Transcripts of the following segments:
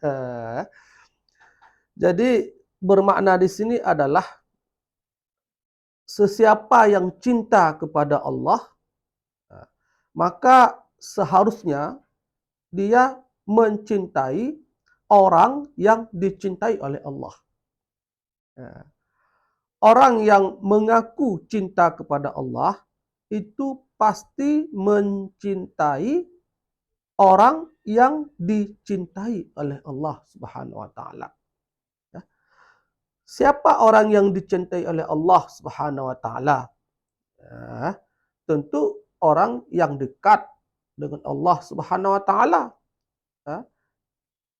Eh, Jadi bermakna di sini adalah sesiapa yang cinta kepada Allah, maka seharusnya dia mencintai orang yang dicintai oleh Allah. Orang yang mengaku cinta kepada Allah itu pasti mencintai orang yang dicintai oleh Allah Subhanahu wa taala. Siapa orang yang dicintai oleh Allah Subhanahu wa taala? Tentu orang yang dekat dengan Allah Subhanahu wa taala.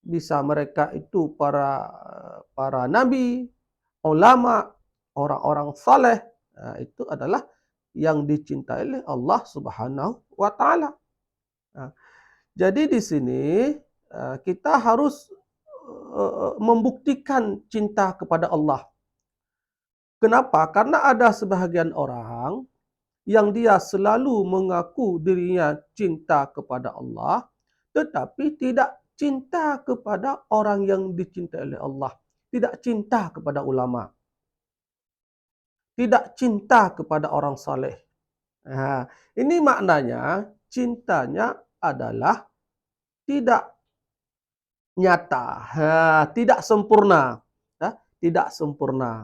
Bisa mereka itu para nabi, ulama, orang-orang saleh, itu adalah yang dicintai oleh Allah Subhanahu wa taala. Jadi di sini kita harus membuktikan cinta kepada Allah. Kenapa? Karena ada sebahagian orang yang dia selalu mengaku dirinya cinta kepada Allah, tetapi tidak cinta kepada orang yang dicintai oleh Allah. Tidak cinta kepada ulama. Tidak cinta kepada orang saleh. Ini maknanya cintanya adalah tidak nyata, tidak sempurna. Tidak sempurna.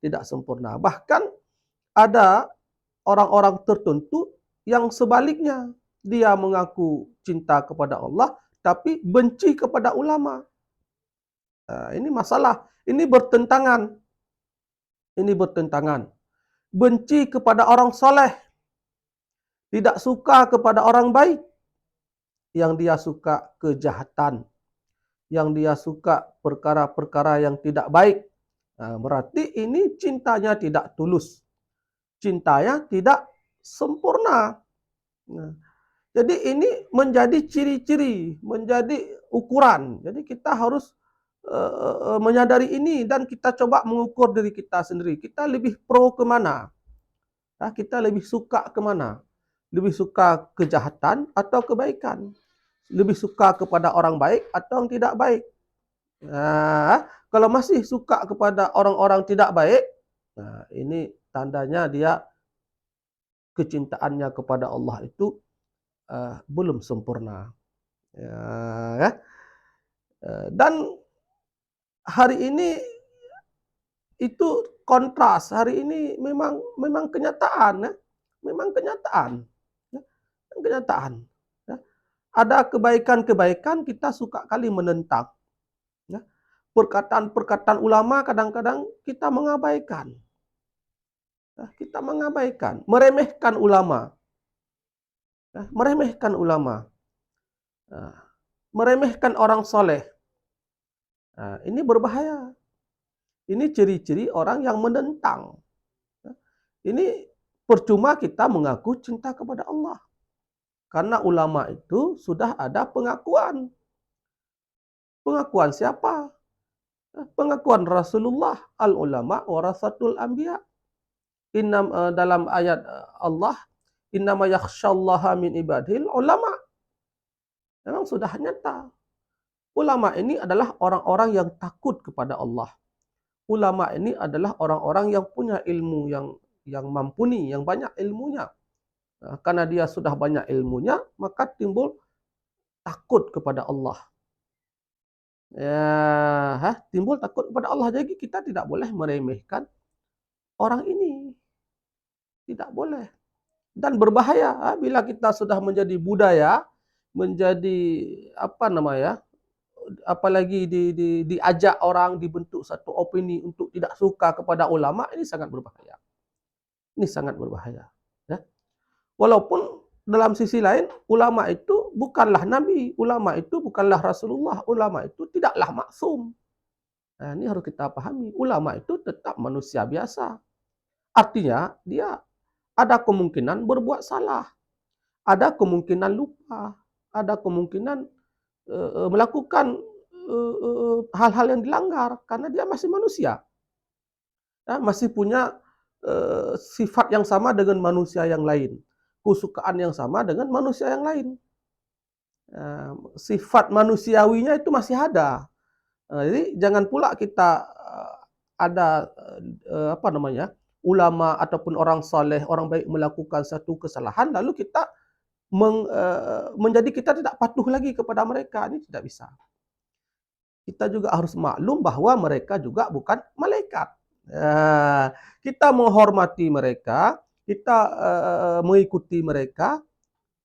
Tidak sempurna. Bahkan ada orang-orang tertentu yang sebaliknya. Dia mengaku cinta kepada Allah, tapi benci kepada ulama. Ini masalah. Ini bertentangan. Ini bertentangan. Benci kepada orang soleh. Tidak suka kepada orang baik. Yang dia suka kejahatan. Yang dia suka perkara-perkara yang tidak baik. Berarti ini cintanya tidak tulus. Cintanya tidak sempurna. Jadi ini menjadi ciri-ciri, menjadi ukuran. Jadi kita harus menyadari ini dan kita coba mengukur diri kita sendiri. Kita lebih pro kemana? Kita lebih suka kemana? Lebih suka kejahatan atau kebaikan? Lebih suka kepada orang baik atau yang tidak baik? Kalau masih suka kepada orang-orang tidak baik, ini tandanya dia kecintaannya kepada Allah itu belum sempurna. Dan hari ini itu kontras. Hari ini memang kenyataan, memang kenyataan, kenyataan. Ada kebaikan-kebaikan kita suka kali menentang. Perkataan-perkataan ulama kadang-kadang kita mengabaikan. Kita mengabaikan, meremehkan ulama. Meremehkan ulama. Meremehkan orang soleh. Ini berbahaya. Ini ciri-ciri orang yang menentang. Ini percuma kita mengaku cinta kepada Allah. Karena ulama itu sudah ada pengakuan. Pengakuan siapa? Pengakuan Rasulullah, al-ulama warasatul anbiya. Dalam ayat Allah, innama yakhsyallaha min ibadil ulama. Memang sudah nyata. Ulama ini adalah orang-orang yang takut kepada Allah. Ulama ini adalah orang-orang yang punya ilmu, yang mumpuni, yang banyak ilmunya. Karena dia sudah banyak ilmunya, maka timbul takut kepada Allah. Timbul takut kepada Allah. Jadi kita tidak boleh meremehkan orang ini. Tidak boleh. Dan berbahaya bila kita sudah menjadi budaya, menjadi apalagi diajak orang dibentuk satu opini untuk tidak suka kepada ulama, ini sangat berbahaya. Ini sangat berbahaya. Walaupun dalam sisi lain, ulama itu bukanlah Nabi, ulama itu bukanlah Rasulullah, ulama itu tidaklah maksum. Ini harus kita pahami. Ulama itu tetap manusia biasa. Artinya dia ada kemungkinan berbuat salah, ada kemungkinan lupa, ada kemungkinan melakukan hal-hal yang dilanggar karena dia masih manusia, masih punya sifat yang sama dengan manusia yang lain, kesukaan yang sama dengan manusia yang lain. sifat manusiawinya itu masih ada. Jadi jangan pula kita ada ulama ataupun orang soleh, orang baik melakukan satu kesalahan, lalu kita menjadi kita tidak patuh lagi kepada mereka. Ini tidak bisa. Kita juga harus maklum bahwa mereka juga bukan malaikat. Kita menghormati mereka, kita mengikuti mereka,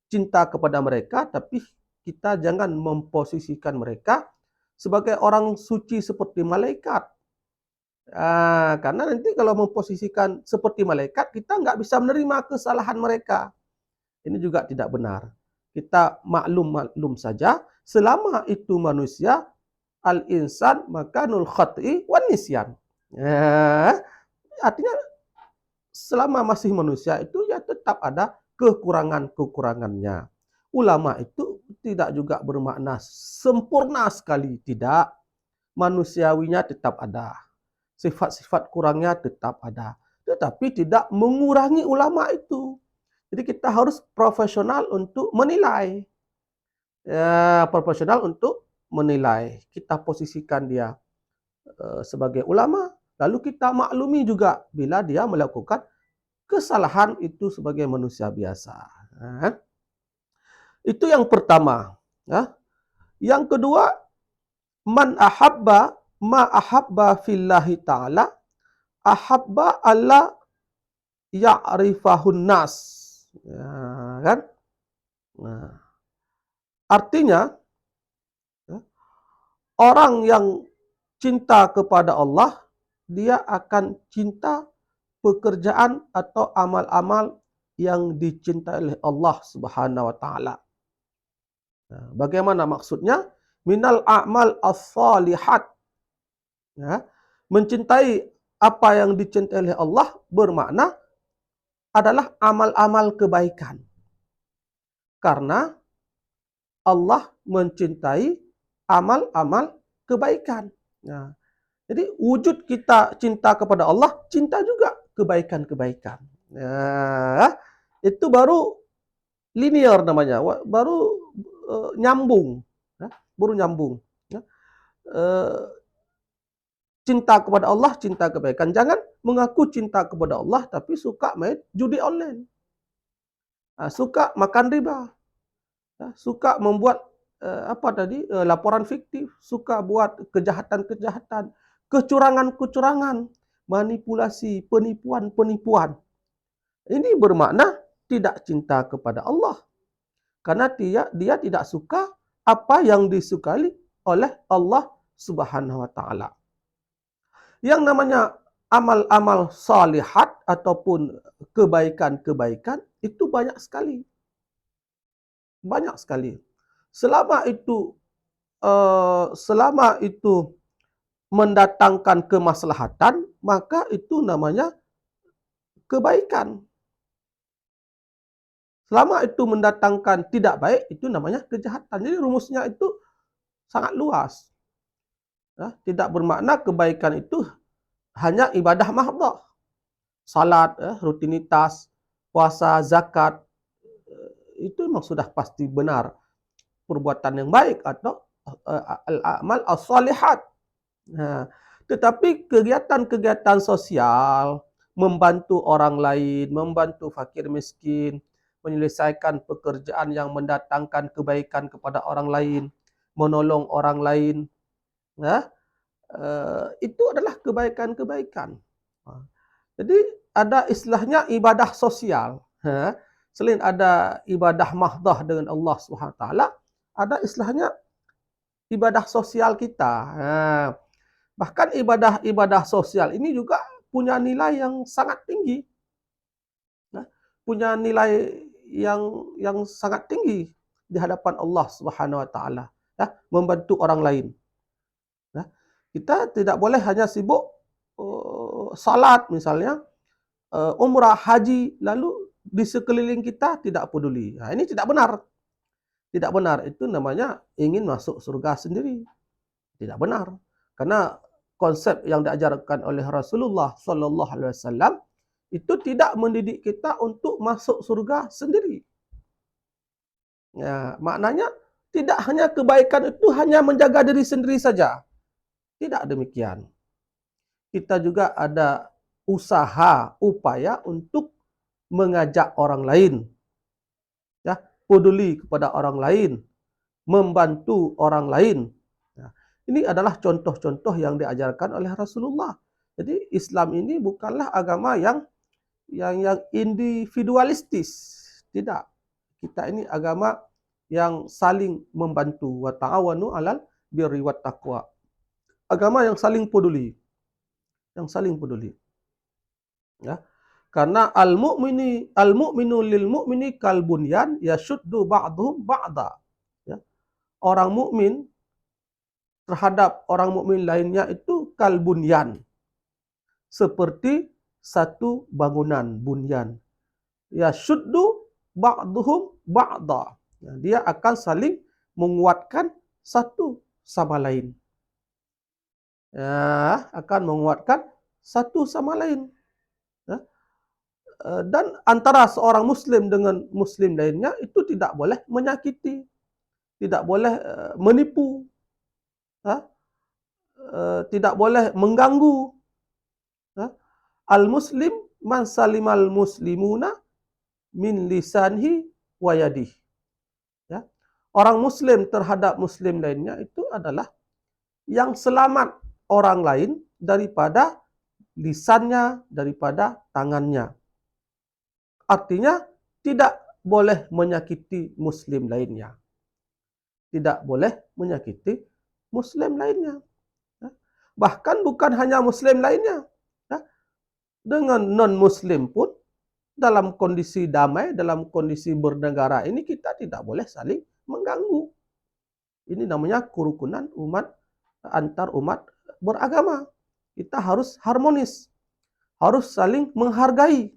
cinta kepada mereka, tapi kita jangan memposisikan mereka sebagai orang suci seperti malaikat. Karena nanti kalau memposisikan seperti malaikat, kita nggak bisa menerima kesalahan mereka. Ini juga tidak benar. Kita maklum saja, selama itu manusia, al-insan makanul khati wan nisyan. Artinya selama masih manusia itu ya tetap ada kekurangan-kekurangannya. Ulama itu tidak juga bermakna sempurna sekali, tidak. Manusiawinya tetap ada. Sifat-sifat kurangnya tetap ada. Tetapi tidak mengurangi ulama itu. Jadi kita harus profesional untuk menilai. Profesional untuk menilai. Kita posisikan dia sebagai ulama, lalu kita maklumi juga bila dia melakukan kesalahan itu sebagai manusia biasa. Itu yang pertama. Yang kedua, man ahabba ma ahabba fillahi ta'ala ahabba alla ya'rifahun nas. Kan? Artinya, orang yang cinta kepada Allah, dia akan cinta pekerjaan atau amal-amal yang dicintai oleh Allah Subhanahu wa taala. Bagaimana maksudnya? Minal a'mal as-salihat. Mencintai apa yang dicintai oleh Allah bermakna adalah amal-amal kebaikan. Karena Allah mencintai amal-amal kebaikan. Jadi wujud kita cinta kepada Allah, cinta juga kebaikan-kebaikan. Itu baru linear namanya, baru nyambung. Baru nyambung. Cinta kepada Allah, cinta kebaikan. Jangan mengaku cinta kepada Allah tapi suka main judi online. Suka makan riba. Suka membuat laporan fiktif, suka buat kejahatan-kejahatan, kecurangan-kecurangan, manipulasi, penipuan-penipuan. Ini bermakna tidak cinta kepada Allah. Karena dia tidak suka apa yang disukai oleh Allah Subhanahu wa taala. Yang namanya amal-amal salihat ataupun kebaikan-kebaikan itu banyak sekali. Banyak sekali. Selama itu mendatangkan kemaslahatan, maka itu namanya kebaikan. Selama itu mendatangkan tidak baik, itu namanya kejahatan. Jadi rumusnya itu sangat luas. Tidak bermakna kebaikan itu hanya ibadah mahdhah. Salat, rutinitas, puasa, zakat, itu memang sudah pasti benar perbuatan yang baik atau al-a'mal as-salihat. Tetapi kegiatan-kegiatan sosial, membantu orang lain, membantu fakir miskin, menyelesaikan pekerjaan yang mendatangkan kebaikan kepada orang lain, menolong orang lain, itu adalah kebaikan-kebaikan. Jadi ada istilahnya ibadah sosial. Selain ada ibadah mahdhah dengan Allah SWT, ada istilahnya ibadah sosial kita. Bahkan ibadah-ibadah sosial ini juga punya nilai yang sangat tinggi. Punya nilai yang sangat tinggi di hadapan Allah Subhanahu wa taala, membantu orang lain. Kita tidak boleh hanya sibuk salat misalnya, umrah, haji, lalu di sekeliling kita tidak peduli. Ini tidak benar. Tidak benar, itu namanya ingin masuk surga sendiri. Tidak benar. Karena konsep yang diajarkan oleh Rasulullah sallallahu alaihi wasallam itu tidak mendidik kita untuk masuk surga sendiri. Maknanya Tidak hanya kebaikan itu hanya menjaga diri sendiri saja. Tidak demikian. Kita juga ada usaha, upaya untuk mengajak orang lain, ya, peduli kepada orang lain, membantu orang lain. Nah, ini adalah contoh-contoh yang diajarkan oleh Rasulullah. Jadi Islam ini bukanlah agama yang individualistis. Tidak. Kita ini agama yang saling membantu. Wa ta'awanu 'alal birri wat taqwa. Agama yang saling peduli. Yang saling peduli. Ya. Karena al-mu'minu lil mu'mini kal bunyan yashuddu ba'dhum ba'da. Ya. Orang mukmin terhadap orang mukmin lainnya itu kal bunyan. Seperti satu bangunan bunyan. Yashuddu ba'dhum ba'da. Ya, dia akan saling menguatkan satu sama lain. Ya, akan menguatkan satu sama lain. Ya. Dan antara seorang muslim dengan muslim lainnya itu tidak boleh menyakiti, tidak boleh menipu, tidak boleh mengganggu. Al-muslim man salimal muslimuna min lisanhi wa yadih. Ya. Orang muslim terhadap muslim lainnya itu adalah yang selamat orang lain daripada lisannya, daripada tangannya. Artinya tidak boleh menyakiti muslim lainnya. Tidak boleh menyakiti muslim lainnya. Bahkan bukan hanya muslim lainnya. Dengan non-muslim pun dalam kondisi damai, dalam kondisi bernegara ini kita tidak boleh saling mengganggu. Ini namanya kerukunan umat antar umat beragama. Kita harus harmonis, harus saling menghargai,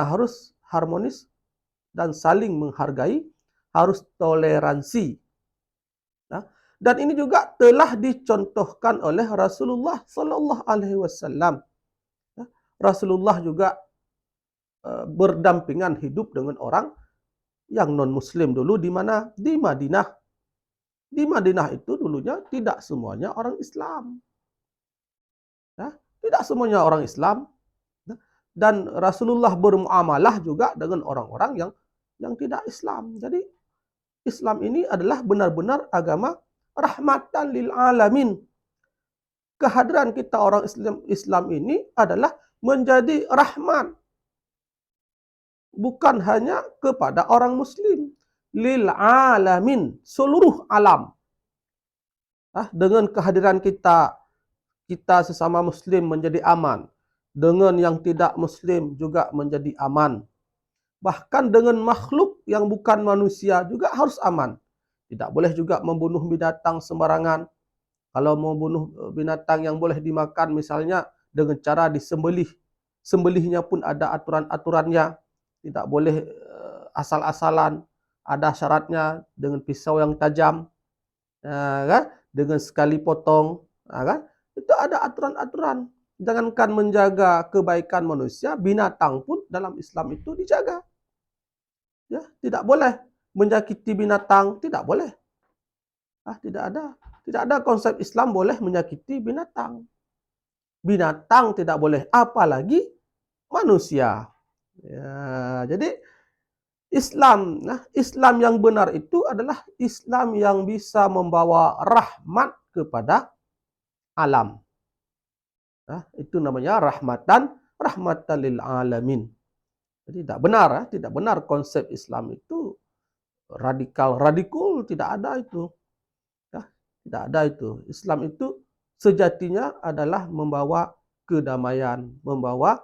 harus harmonis dan saling menghargai, harus toleransi. Dan ini juga telah dicontohkan oleh Rasulullah Sallallahu Alaihi Wasallam. Rasulullah juga berdampingan hidup dengan orang yang non-muslim dulu di mana? Di Madinah. Di Madinah itu dulunya tidak semuanya orang Islam. Ya, tidak semuanya orang Islam. Dan Rasulullah bermuamalah juga dengan orang-orang yang tidak Islam. Jadi Islam ini adalah benar-benar agama rahmatan lil alamin. Kehadiran kita orang Islam ini adalah menjadi rahmat. Bukan hanya kepada orang muslim. Lil alamin. Seluruh alam. Dengan kehadiran kita sesama muslim menjadi aman. Dengan yang tidak muslim juga menjadi aman. Bahkan dengan makhluk yang bukan manusia juga harus aman. Tidak boleh juga membunuh binatang sembarangan. Kalau membunuh binatang yang boleh dimakan misalnya dengan cara disembelih. Sembelihnya pun ada aturan-aturannya. Tidak boleh asal-asalan. Ada syaratnya dengan pisau yang tajam. Kan? Dengan sekali potong. Kan? Itu ada aturan-aturan. Jangankan menjaga kebaikan manusia, binatang pun dalam Islam itu dijaga. Ya, tidak boleh menyakiti binatang, tidak boleh. Tidak ada konsep Islam boleh menyakiti binatang. Binatang tidak boleh, apalagi manusia. Ya, jadi Islam yang benar itu adalah Islam yang bisa membawa rahmat kepada alam. Itu namanya rahmatan lil alamin. Jadi tidak benar konsep Islam itu radikal, tidak ada itu. Tidak ada itu. Islam itu sejatinya adalah membawa kedamaian, membawa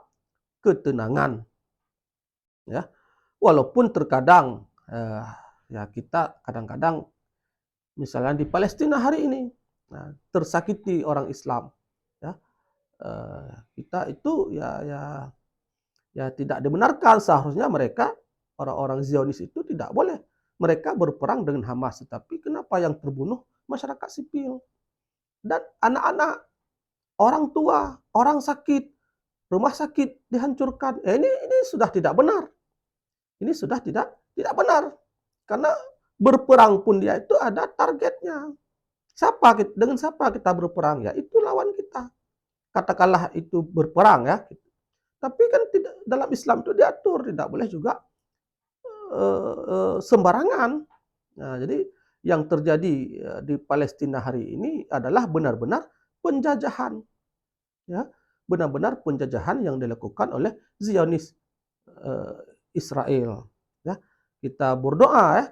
ketenangan. Ya. Walaupun terkadang ya kita kadang-kadang misalnya di Palestina hari ini tersakiti orang Islam. Ya. Kita itu ya tidak dibenarkan. Seharusnya mereka orang-orang Zionis itu tidak boleh. Mereka berperang dengan Hamas, tetapi kenapa yang terbunuh masyarakat sipil dan anak-anak, orang tua, orang sakit, rumah sakit dihancurkan? Ini sudah tidak benar. Ini sudah tidak benar. Karena Berperang pun dia itu ada targetnya. Dengan siapa kita berperang? Ya itu lawan kita. Katakanlah itu berperang ya. Tapi kan tidak, dalam Islam itu diatur, tidak boleh juga sembarangan. Nah, jadi yang terjadi di Palestina hari ini adalah benar-benar penjajahan, ya, benar-benar penjajahan yang dilakukan oleh Zionis Israel. Ya, kita berdoa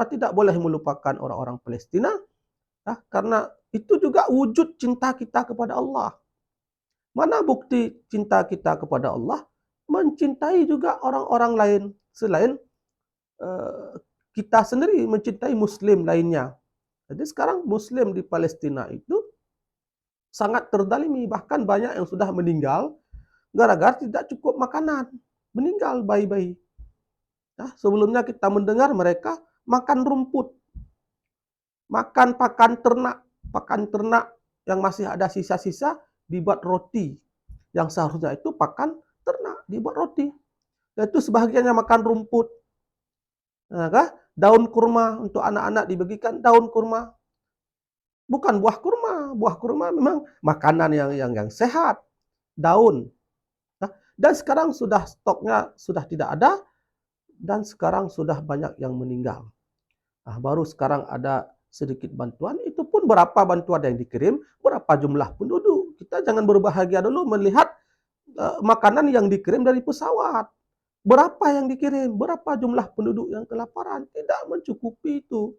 tidak boleh melupakan orang-orang Palestina, ya, karena itu juga wujud cinta kita kepada Allah. Mana bukti cinta kita kepada Allah? Mencintai juga orang-orang lain selain kita sendiri, mencintai Muslim lainnya. Jadi sekarang Muslim di Palestina itu sangat terdalimi, bahkan banyak yang sudah meninggal gara-gara tidak cukup makanan, meninggal bayi-bayi. Nah, sebelumnya kita mendengar mereka makan rumput, makan pakan ternak yang masih ada sisa-sisa dibuat roti, yang seharusnya itu pakan ternak dibuat roti. Dan itu sebahagiannya makan rumput. Nah, daun kurma untuk anak-anak dibagikan daun kurma. Bukan buah kurma. Buah kurma memang makanan yang sehat. Daun. Nah, dan sekarang sudah stoknya sudah tidak ada. Dan sekarang sudah banyak yang meninggal. Nah, baru sekarang ada sedikit bantuan. Itu pun berapa bantuan yang dikirim. Berapa jumlah penduduk. Kita jangan berbahagia dulu melihat makanan yang dikirim dari pesawat. Berapa yang dikirim? Berapa jumlah penduduk yang kelaparan? Tidak mencukupi itu.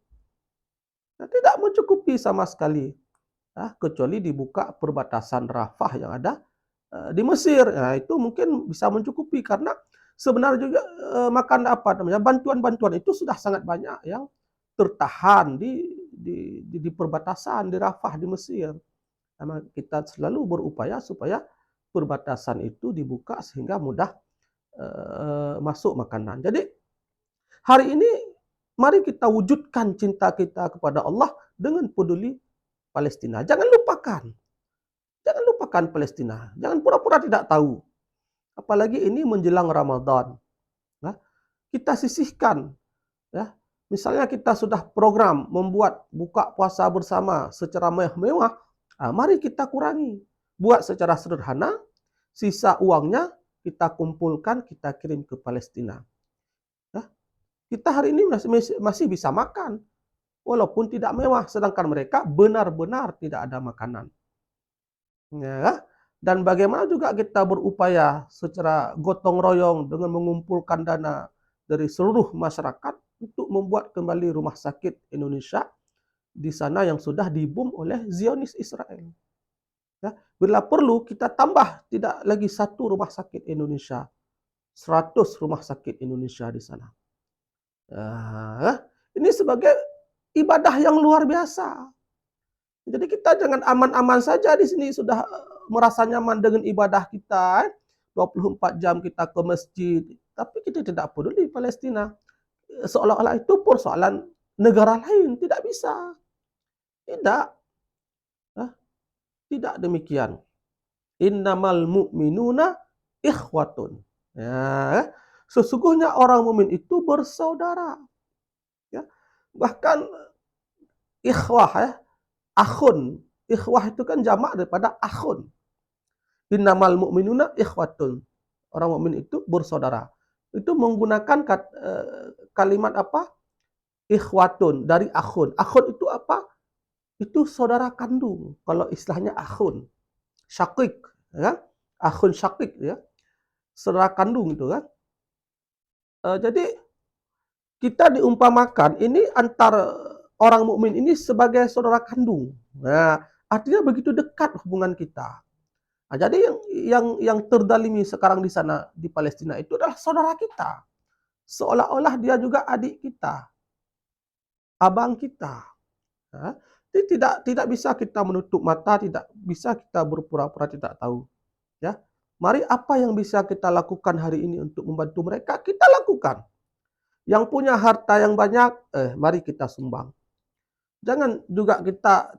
Nah, tidak mencukupi sama sekali. Nah, kecuali dibuka perbatasan Rafah yang ada di Mesir. Nah, itu mungkin bisa mencukupi karena sebenarnya juga makan bantuan-bantuan itu sudah sangat banyak yang tertahan di perbatasan di Rafah di Mesir. Karena kita selalu berupaya supaya perbatasan itu dibuka sehingga mudah masuk makanan. Jadi hari ini mari kita wujudkan cinta kita kepada Allah dengan peduli Palestina. Jangan lupakan Palestina. Jangan pura-pura tidak tahu. Apalagi ini menjelang Ramadan. Nah, kita sisihkan. Ya, misalnya kita sudah program membuat buka puasa bersama secara mewah-mewah. Nah, mari kita kurangi. Buat secara sederhana. Sisa uangnya kita kumpulkan, kita kirim ke Palestina. Ya, kita hari ini masih bisa makan. Walaupun tidak mewah. Sedangkan mereka benar-benar tidak ada makanan. Ya, dan bagaimana juga kita berupaya secara gotong royong dengan mengumpulkan dana dari seluruh masyarakat untuk membuat kembali rumah sakit Indonesia di sana yang sudah dibom oleh Zionis Israel. Ya, bila perlu kita tambah tidak lagi 1 rumah sakit Indonesia, 100 rumah sakit Indonesia di sana. Ini sebagai ibadah yang luar biasa. Jadi kita jangan aman-aman saja di sini sudah merasa nyaman dengan ibadah kita. 24 jam kita ke masjid. Tapi kita tidak peduli Palestina. Seolah-olah itu persoalan negara lain. Tidak bisa. Tidak. Tidak demikian. Innamal mu'minuna ikhwatun. Ya, sesungguhnya orang mukmin itu bersaudara. Ya, bahkan ikhwah ya. Akhun. Ikhwah itu kan jamak daripada akhun. Innamal mu'minuna ikhwatun. Orang mukmin itu bersaudara. Itu menggunakan kalimat apa? Ikhwatun dari akhun. Akhun itu apa? Itu saudara kandung. Kalau istilahnya akhun. Syakik. Ya? Akhun syakik. Ya? Saudara kandung itu kan. Jadi kita diumpamakan ini antara orang mukmin ini sebagai saudara kandung. Nah, artinya begitu dekat hubungan kita. Nah, jadi yang terdalimi sekarang di sana di Palestina itu adalah saudara kita. Seolah-olah dia juga adik kita, abang kita. Nah, jadi tidak bisa kita menutup mata, tidak bisa kita berpura-pura tidak tahu. Ya, mari apa yang bisa kita lakukan hari ini untuk membantu mereka kita lakukan. Yang punya harta yang banyak, mari kita sumbang. Jangan juga kita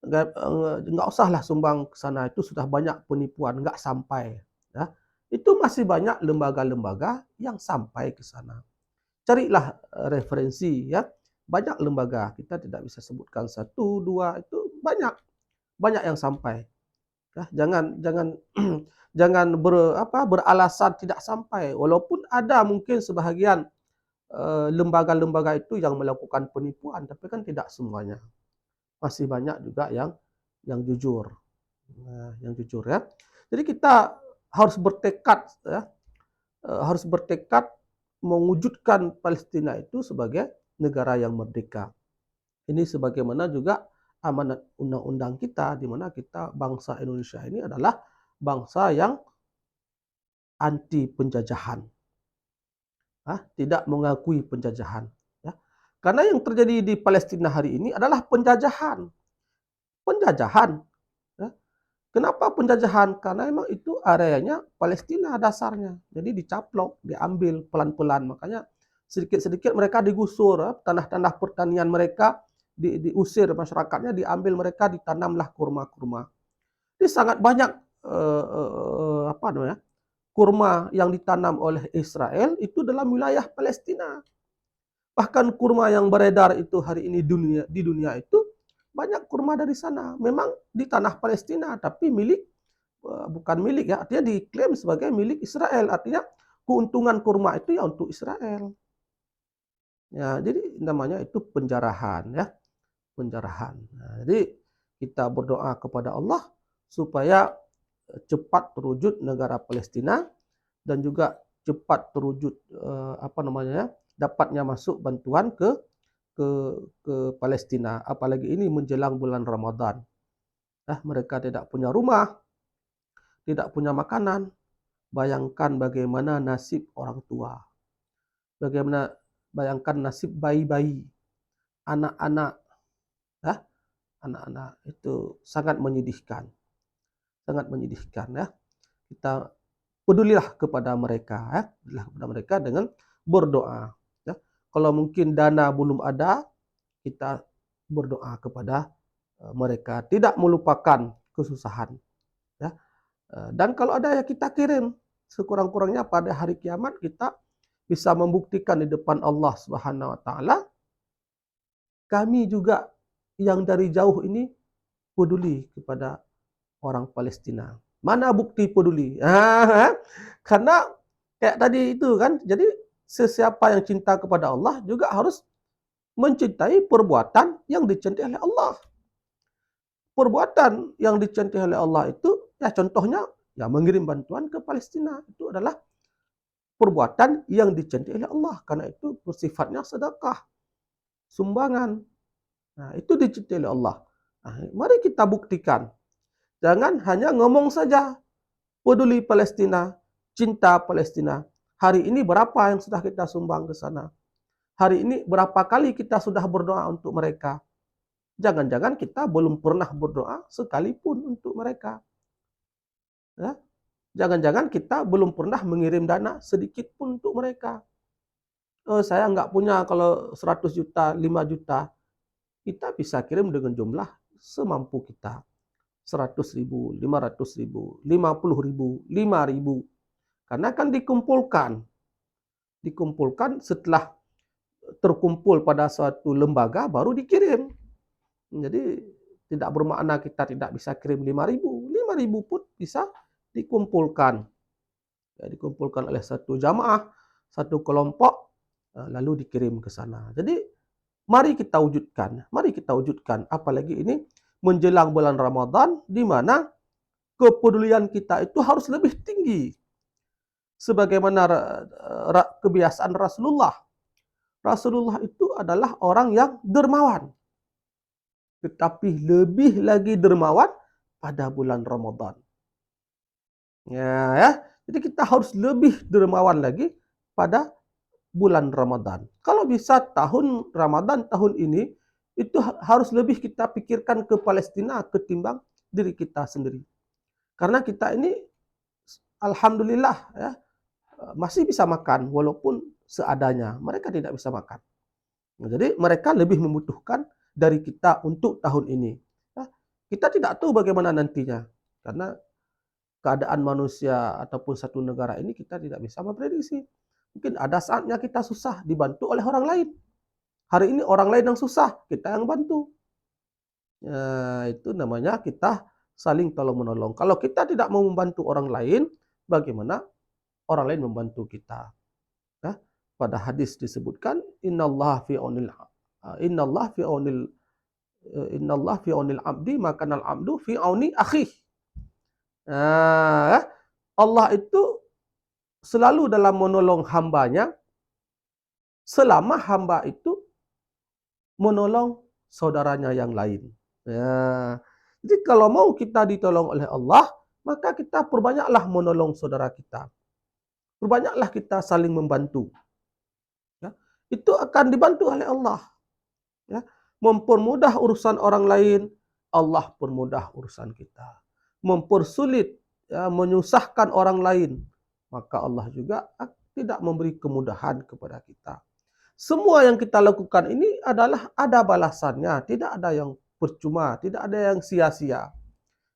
nggak usahlah sumbang ke sana, itu sudah banyak penipuan, nggak sampai. Ya. Itu masih banyak lembaga-lembaga yang sampai ke sana. carilah referensi ya. Banyak lembaga, kita tidak bisa sebutkan satu, dua, itu banyak yang sampai. Ya, jangan jangan beralasan tidak sampai. Walaupun ada mungkin sebahagian lembaga-lembaga itu yang melakukan penipuan, tapi kan tidak semuanya. Masih banyak juga yang jujur. Nah, yang jujur ya. Jadi kita harus bertekad ya, harus bertekad mewujudkan Palestina itu sebagai negara yang merdeka. Ini sebagaimana juga amanat undang-undang kita, di mana kita bangsa Indonesia ini adalah bangsa yang anti penjajahan, tidak mengakui penjajahan. Ya. Karena yang terjadi di Palestina hari ini adalah penjajahan. Penjajahan. Ya. Kenapa penjajahan? Karena memang itu areanya Palestina dasarnya. Jadi dicaplok, diambil pelan-pelan. Makanya sedikit-sedikit mereka digusur, tanah-tanah pertanian mereka diusir, masyarakatnya diambil, mereka ditanamlah kurma-kurma. Ini sangat banyak kurma yang ditanam oleh Israel itu dalam wilayah Palestina. Bahkan kurma yang beredar itu hari ini di dunia itu banyak kurma dari sana. Memang di tanah Palestina, tapi bukan milik ya, artinya diklaim sebagai milik Israel. Artinya keuntungan kurma itu ya untuk Israel. Ya, jadi namanya itu penjarahan ya, penjarahan. Nah, jadi kita berdoa kepada Allah supaya cepat terwujud negara Palestina dan juga cepat terwujud dapatnya masuk bantuan ke Palestina, apalagi ini menjelang bulan Ramadan. Mereka tidak punya rumah, tidak punya makanan. Bayangkan bagaimana nasib orang tua. Bayangkan nasib bayi-bayi, anak-anak. Anak-anak itu sangat menyedihkan. Sangat menyedihkan ya. Kita pedulilah kepada mereka dengan berdoa ya. Kalau mungkin dana belum ada, kita berdoa kepada mereka, tidak melupakan kesusahan ya. Dan kalau ada ya kita kirim, sekurang-kurangnya pada hari kiamat kita bisa membuktikan di depan Allah Subhanahu wa taala, kami juga yang dari jauh ini peduli kepada orang Palestina. Mana bukti peduli? Karena kayak tadi itu kan, jadi sesiapa yang cinta kepada Allah juga harus mencintai perbuatan yang dicintai oleh Allah. Perbuatan yang dicintai oleh Allah itu, ya contohnya, ya mengirim bantuan ke Palestina. Itu adalah perbuatan yang dicintai oleh Allah. Karena itu bersifatnya sedekah, sumbangan. Nah, itu dicintai oleh Allah. Nah, mari kita buktikan. Jangan hanya ngomong saja, peduli Palestina, cinta Palestina. Hari ini berapa yang sudah kita sumbang ke sana? Hari ini berapa kali kita sudah berdoa untuk mereka? Jangan-jangan kita belum pernah berdoa sekalipun untuk mereka. Ya? Jangan-jangan kita belum pernah mengirim dana sedikit pun untuk mereka. Saya nggak punya kalau 100 juta, 5 juta. Kita bisa kirim dengan jumlah semampu kita. 100.000, 500.000, 50.000, 5.000. Karena kan dikumpulkan setelah terkumpul pada suatu lembaga baru dikirim. Jadi tidak bermakna kita tidak bisa kirim 5.000. 5.000 pun bisa dikumpulkan. Ya, dikumpulkan oleh satu jamaah, satu kelompok, lalu dikirim ke sana. Jadi mari kita wujudkan. Apalagi ini menjelang bulan Ramadan, di mana kepedulian kita itu harus lebih tinggi. Sebagaimana kebiasaan Rasulullah. Rasulullah itu adalah orang yang dermawan. Tetapi lebih lagi dermawan pada bulan Ramadan. Ya. Jadi kita harus lebih dermawan lagi pada bulan Ramadan. Kalau bisa tahun Ramadan tahun ini, itu harus lebih kita pikirkan ke Palestina ketimbang diri kita sendiri. Karena kita ini alhamdulillah ya, masih bisa makan walaupun seadanya. Mereka tidak bisa makan. Jadi mereka lebih membutuhkan dari kita untuk tahun ini. Kita tidak tahu bagaimana nantinya. Karena keadaan manusia ataupun satu negara ini kita tidak bisa memprediksi. Mungkin ada saatnya kita susah dibantu oleh orang lain. Hari ini orang lain yang susah, kita yang bantu. Itu namanya kita saling tolong-menolong. Kalau kita tidak mau membantu orang lain, bagaimana orang lain membantu kita? Ya, pada hadis disebutkan, innallaha fi aunil innallaha fi aunil innallaha fi aunil abdi, maka al abdu fi auni akhih. Allah itu selalu dalam menolong hambanya selama hamba itu menolong saudaranya yang lain. Ya. Jadi kalau mau kita ditolong oleh Allah, maka kita perbanyaklah menolong saudara kita. Perbanyaklah kita saling membantu. Ya. Itu akan dibantu oleh Allah. Ya. Mempermudah urusan orang lain, Allah permudah urusan kita. Mempersulit, ya, menyusahkan orang lain, maka Allah juga tidak memberi kemudahan kepada kita. Semua yang kita lakukan ini adalah ada balasannya, tidak ada yang percuma, tidak ada yang sia-sia.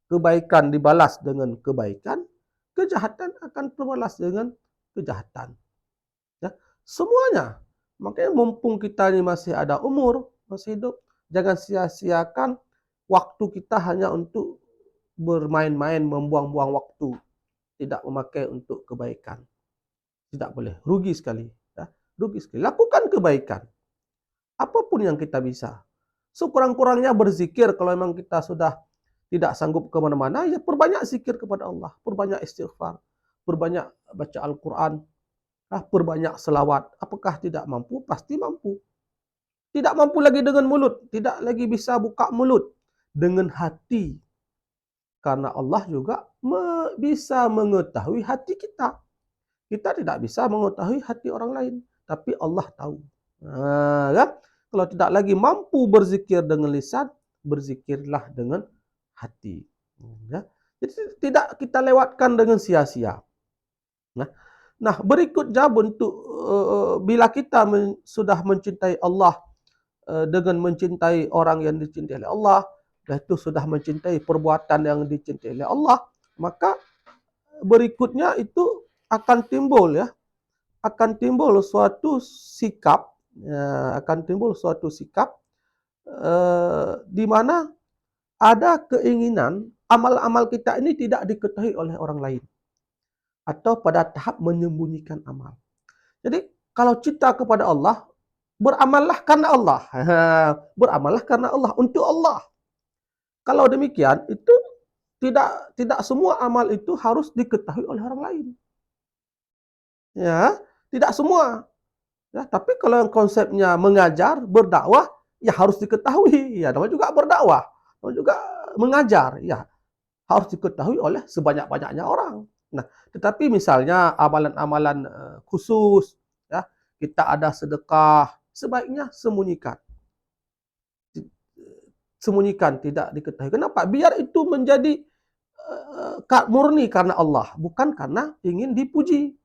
Kebaikan dibalas dengan kebaikan, kejahatan akan terbalas dengan kejahatan. Ya, semuanya. Makanya mumpung kita ini masih ada umur, masih hidup, jangan sia-siakan waktu kita hanya untuk bermain-main, membuang-buang waktu, tidak memakai untuk kebaikan. Tidak boleh, rugi sekali. Ya, rugi sekali. Lakukan kebaikan. Apapun yang kita bisa. Sekurang-kurangnya berzikir, kalau memang kita sudah tidak sanggup kemana-mana, ya perbanyak zikir kepada Allah, perbanyak istighfar, perbanyak baca Al-Quran, perbanyak selawat. Apakah tidak mampu? Pasti mampu. Tidak mampu lagi dengan mulut, tidak lagi bisa buka mulut, dengan hati. Karena Allah juga bisa mengetahui hati kita. Kita tidak bisa mengetahui hati orang lain, tapi Allah tahu. Kan? Kalau tidak lagi mampu berzikir dengan lisan, berzikirlah dengan hati. Ya. Jadi tidak kita lewatkan dengan sia-sia. Nah, berikutnya bentuk bila kita sudah mencintai Allah dengan mencintai orang yang dicintai oleh Allah, dan itu sudah mencintai perbuatan yang dicintai oleh Allah, maka berikutnya itu akan timbul, ya, akan timbul suatu sikap, di mana ada keinginan amal-amal kita ini tidak diketahui oleh orang lain, atau pada tahap menyembunyikan amal. Jadi kalau cinta kepada Allah, beramallah karena Allah. Beramallah karena Allah, untuk Allah. Kalau demikian, itu tidak semua amal itu harus diketahui oleh orang lain. Ya, tidak semua. Ya, tapi kalau yang konsepnya mengajar, berdakwah, ya harus diketahui. Ya, namanya juga berdakwah, namanya juga mengajar. Ya, harus diketahui oleh sebanyak-banyaknya orang. Nah, tetapi misalnya amalan-amalan khusus, ya, kita ada sedekah, sebaiknya sembunyikan. Sembunyikan, tidak diketahui. Kenapa? Biar itu menjadi murni karena Allah, bukan karena ingin dipuji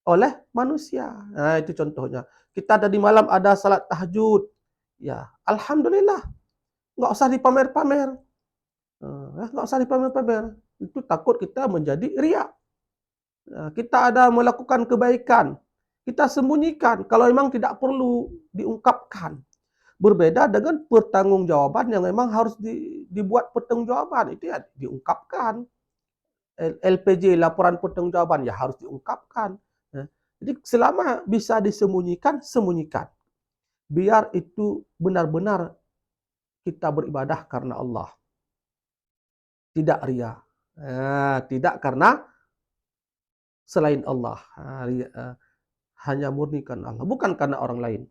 oleh manusia. Nah, itu contohnya. Kita ada di malam, ada salat tahajud. Ya, alhamdulillah. Nggak usah dipamer-pamer. Nggak usah dipamer-pamer. Itu takut kita menjadi riya. Kita ada melakukan kebaikan, kita sembunyikan kalau memang tidak perlu diungkapkan. Berbeda dengan pertanggungjawaban yang memang harus dibuat pertanggungjawaban, itu ya diungkapkan. LPJ, laporan pertanggungjawaban, ya harus diungkapkan. Jadi selama bisa disembunyikan, sembunyikan. Biar itu benar-benar kita beribadah karena Allah. Tidak riya. Tidak karena selain Allah. Hanya murni karena Allah. Bukan karena orang lain.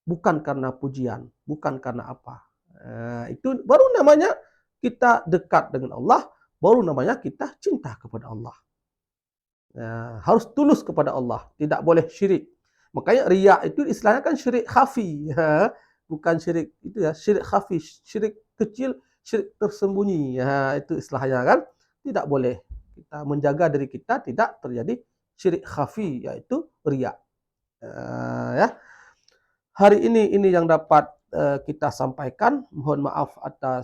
Bukan karena pujian. Bukan karena apa. Itu baru namanya kita dekat dengan Allah. Baru namanya kita cinta kepada Allah. Harus tulus kepada Allah. Tidak boleh syirik. Makanya riya itu istilahnya kan syirik khafi. Bukan syirik itu ya, syirik khafi, syirik kecil, syirik tersembunyi. Itu istilahnya kan. Tidak boleh. Kita menjaga diri kita tidak terjadi syirik khafi, yaitu riya. Ya. Hari ini yang dapat kita sampaikan. Mohon maaf atas